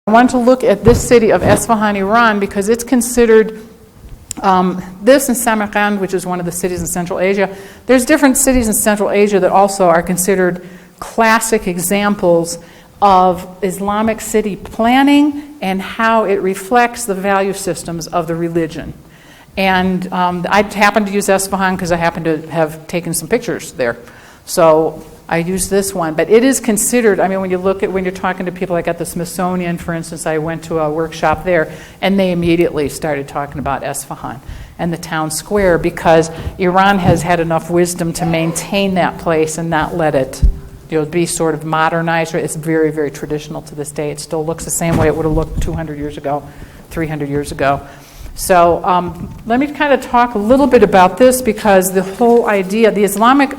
I wanted to look at this city of Isfahan, Iran, because it's considered, this and Samarkand, which is one of the cities in Central Asia. There's different cities in Central Asia that also are considered classic examples of Islamic city planning and how it reflects the value systems of the religion. And I happened to use Isfahan because I happened to have taken some pictures there. So I used this one, but it is considered, I mean, when you're talking to people like at the Smithsonian, for instance, I went to a workshop there, and they immediately started talking about Isfahan and the town square, because Iran has had enough wisdom to maintain that place and not let it, be sort of modernized. It's very, very traditional to this day. It still looks the same way it would have looked 200 years ago, 300 years ago. So let me kind of talk a little bit about this, because the whole idea, the Islamic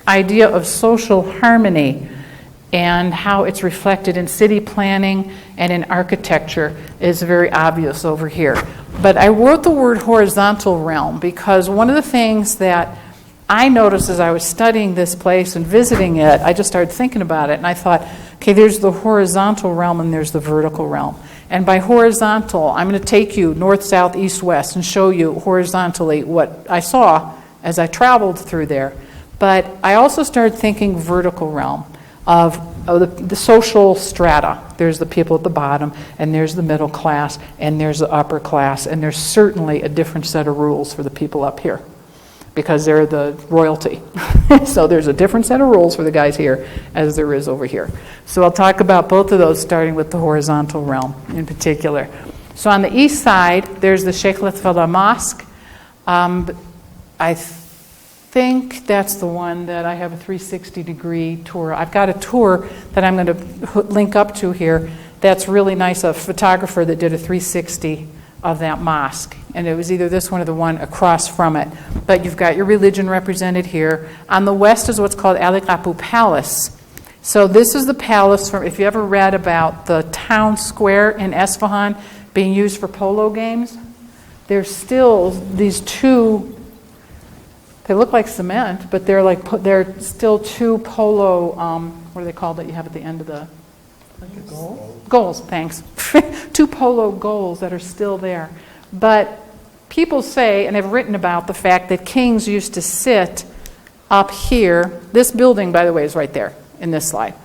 idea of social harmony and how it's reflected in city planning and in architecture is very obvious over here. But I wrote the word horizontal realm because one of the things that I noticed as I was studying this place and visiting it, I just started thinking about it, and I thought, okay, there's the horizontal realm and there's the vertical realm. And by horizontal, I'm going to take you north, south, east, west and show you horizontally what I saw as I traveled through there. But I also started thinking vertical realm of the social strata. There's the people at the bottom, and there's the middle class, and there's the upper class, and there's certainly a different set of rules for the people up here because they're the royalty. So there's a different set of rules for the guys here as there is over here. So I'll talk about both of those, starting with the horizontal realm in particular. So on the east side, there's the Shykh Lutfullah Mosque. I think that's the one that I have a 360-degree tour. I've got a tour that I'm going to link up to here that's really nice, a photographer that did a 360 of that mosque. And it was either this one or the one across from it. But you've got your religion represented here. On the west is what's called Qapoo Palace. So this is the palace from, if you ever read about the town square in Isfahan being used for polo games, there's still these two. They look like cement, but they're still two polo, what are they called that you have at the end of the goals, thanks. Two polo goals that are still there. But people say, and have written about the fact that kings used to sit up here. This building, by the way, is right there in this slide.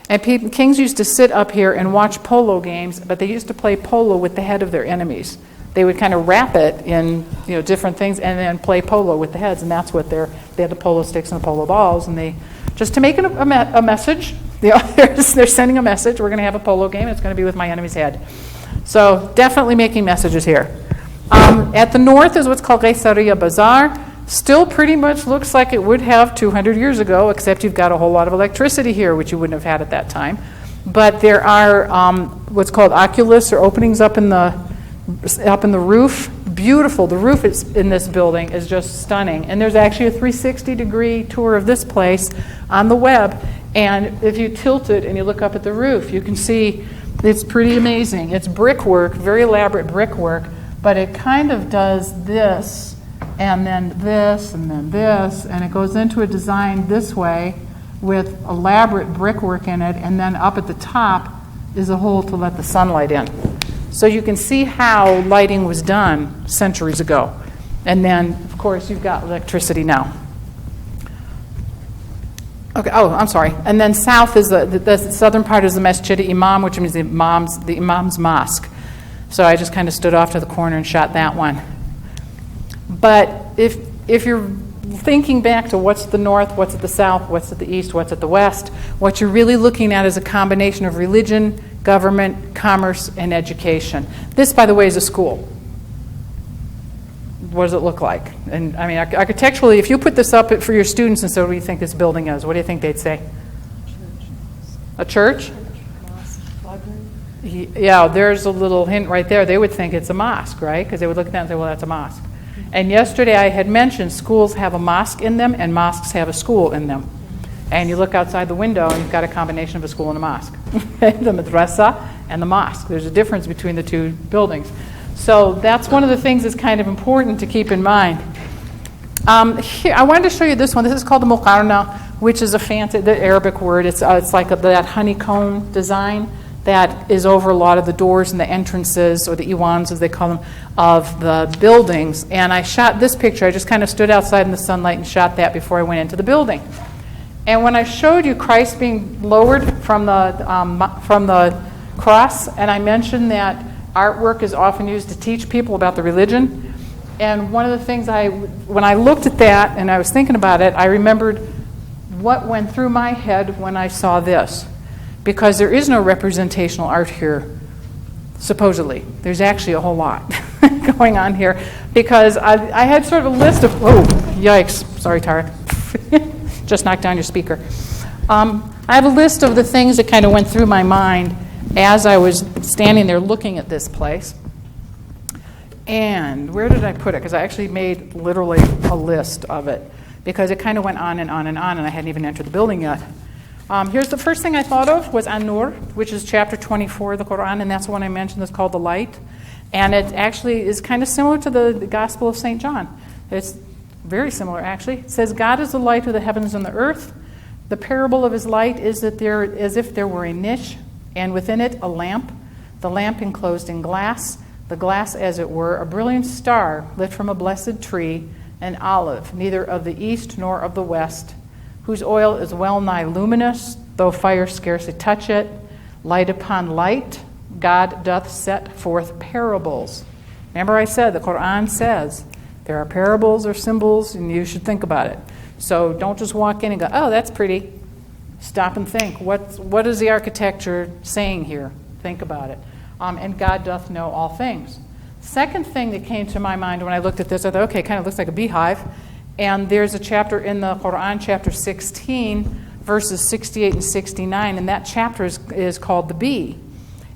And kings used to sit up here and watch polo games, but they used to play polo with the head of their enemies. They would kind of wrap it in different things and then play polo with the heads, and that's what they had the polo sticks and the polo balls, and they just to make it a message. They're sending a message. We're going to have a polo game. It's going to be with my enemy's head. So definitely making messages here. At the north is what's called Qaysari Bazaar. Still pretty much looks like it would have 200 years ago, except you've got a whole lot of electricity here, which you wouldn't have had at that time. But there are what's called oculus, or openings up in the roof. Beautiful. The roof in this building is just stunning. And there's actually a 360-degree tour of this place on the web. And if you tilt it and you look up at the roof, you can see it's pretty amazing. It's brickwork, very elaborate brickwork, but it kind of does this, and then this, and then this, and it goes into a design this way with elaborate brickwork in it, and then up at the top is a hole to let the sunlight in. So you can see how lighting was done centuries ago. And then, of course, you've got electricity now. Okay. Oh, I'm sorry. And then south is the southern part is the Masjid Imam, which means the Imam's Mosque. So I just kind of stood off to the corner and shot that one. But if you're thinking back to what's at the north, what's at the south, what's at the east, what's at the west, what you're really looking at is a combination of religion, government, commerce, and education. This, by the way, is a school. What does it look like? And I mean, architecturally, if you put this up for your students and say, what do you think this building is? What do you think they'd say? A church? Yeah, there's a little hint right there. They would think it's a mosque, right? Because they would look at that and say, well, that's a mosque. And yesterday I had mentioned schools have a mosque in them and mosques have a school in them. And you look outside the window and you've got a combination of a school and a mosque. The madrasa and the mosque. There's a difference between the two buildings. So that's one of the things that's kind of important to keep in mind. Here, I wanted to show you this one. This is called the Muqarna, which is a fancy, the Arabic word. It's like that honeycomb design that is over a lot of the doors and the entrances, or the iwans as they call them, of the buildings. And I shot this picture. I just kind of stood outside in the sunlight and shot that before I went into the building. And when I showed you Christ being lowered from the cross, and I mentioned that artwork is often used to teach people about the religion, and one of the things when I looked at that and I was thinking about it, I remembered what went through my head when I saw this. Because there is no representational art here, supposedly. There's actually a whole lot going on here. Because I had sort of a list of, oh, yikes, sorry, Tara. Just knocked down your speaker. I have a list of the things that kind of went through my mind as I was standing there looking at this place. And where did I put it? Because I actually made literally a list of it. Because it kind of went on and on and on, and I hadn't even entered the building yet. Here's the first thing I thought of was Noor, which is chapter 24 of the Quran, and that's the one I mentioned that's called the light. And it actually is kind of similar to the Gospel of St. John. It's very similar, actually. It says, God is the light of the heavens and the earth. The parable of his light is that as if there were a niche, and within it a lamp, the lamp enclosed in glass, the glass, as it were, a brilliant star lit from a blessed tree, an olive, neither of the east nor of the west, whose oil is well nigh luminous, though fire scarcely touch it. Light upon light, God doth set forth parables. Remember I said, the Quran says, there are parables or symbols, and you should think about it. So don't just walk in and go, oh, that's pretty. Stop and think. What is the architecture saying here? Think about it. And God doth know all things. Second thing that came to my mind when I looked at this, I thought, okay, it kind of looks like a beehive. And there's a chapter in the Quran, chapter 16, verses 68 and 69, and that chapter is called the bee.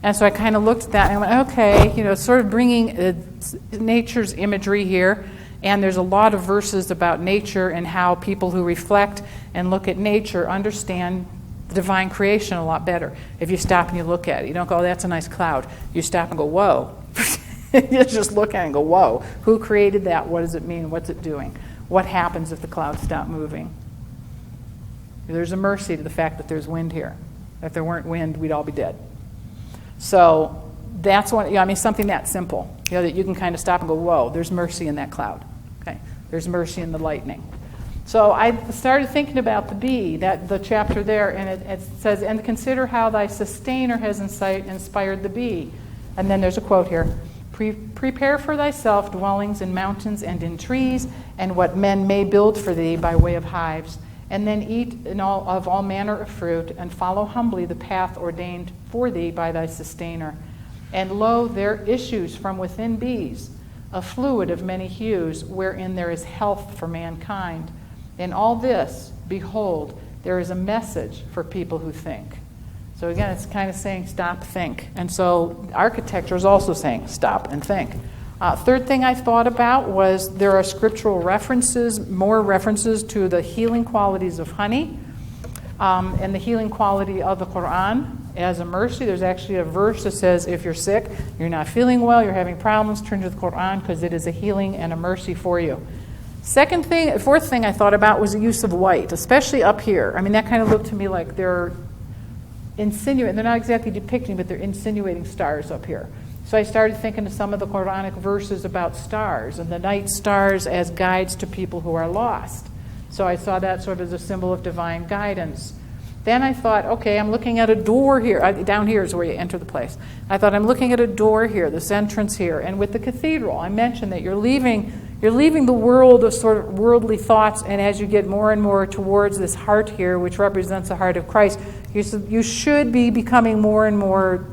And so I kind of looked at that and I went, okay, sort of bringing nature's imagery here. And there's a lot of verses about nature and how people who reflect and look at nature understand the divine creation a lot better. If you stop and you look at it, you don't go, oh, that's a nice cloud. You stop and go, whoa. You just look at it and go, whoa. Who created that? What does it mean? What's it doing? What happens if the clouds stop moving? There's a mercy to the fact that there's wind here. If there weren't wind, we'd all be dead. So that's something that simple, that you can kind of stop and go, whoa, there's mercy in that cloud. Okay, there's mercy in the lightning. So I started thinking about the bee, the chapter there, and it says, and consider how thy sustainer has inspired the bee. And then there's a quote here. Prepare for thyself dwellings in mountains and in trees, and what men may build for thee by way of hives, and then eat of all manner of fruit, and follow humbly the path ordained for thee by thy sustainer. And lo, there issues from within bees a fluid of many hues, wherein there is health for mankind. In all this, behold, there is a message for people who think. So again, it's kind of saying stop, think. And so architecture is also saying stop and think. Third thing I thought about was there are scriptural references, more references to the healing qualities of honey and the healing quality of the Quran as a mercy. There's actually a verse that says if you're sick, you're not feeling well, you're having problems, turn to the Quran because it is a healing and a mercy for you. Fourth thing I thought about was the use of white, especially up here. I mean, that kind of looked to me like they're insinuating, they're not exactly depicting, but they're insinuating stars up here. So I started thinking of some of the Quranic verses about stars and the night stars as guides to people who are lost. So I saw that sort of as a symbol of divine guidance. Then I thought, okay, I'm looking at a door here. Down here is where you enter the place. I thought, I'm looking at a door here, this entrance here. And with the cathedral, I mentioned that you're leaving the world of sort of worldly thoughts, and as you get more and more towards this heart here, which represents the heart of Christ, you should be becoming more and more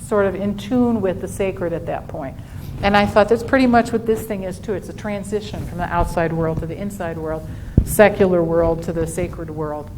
sort of in tune with the sacred at that point. And I thought that's pretty much what this thing is too. It's a transition from the outside world to the inside world, secular world to the sacred world.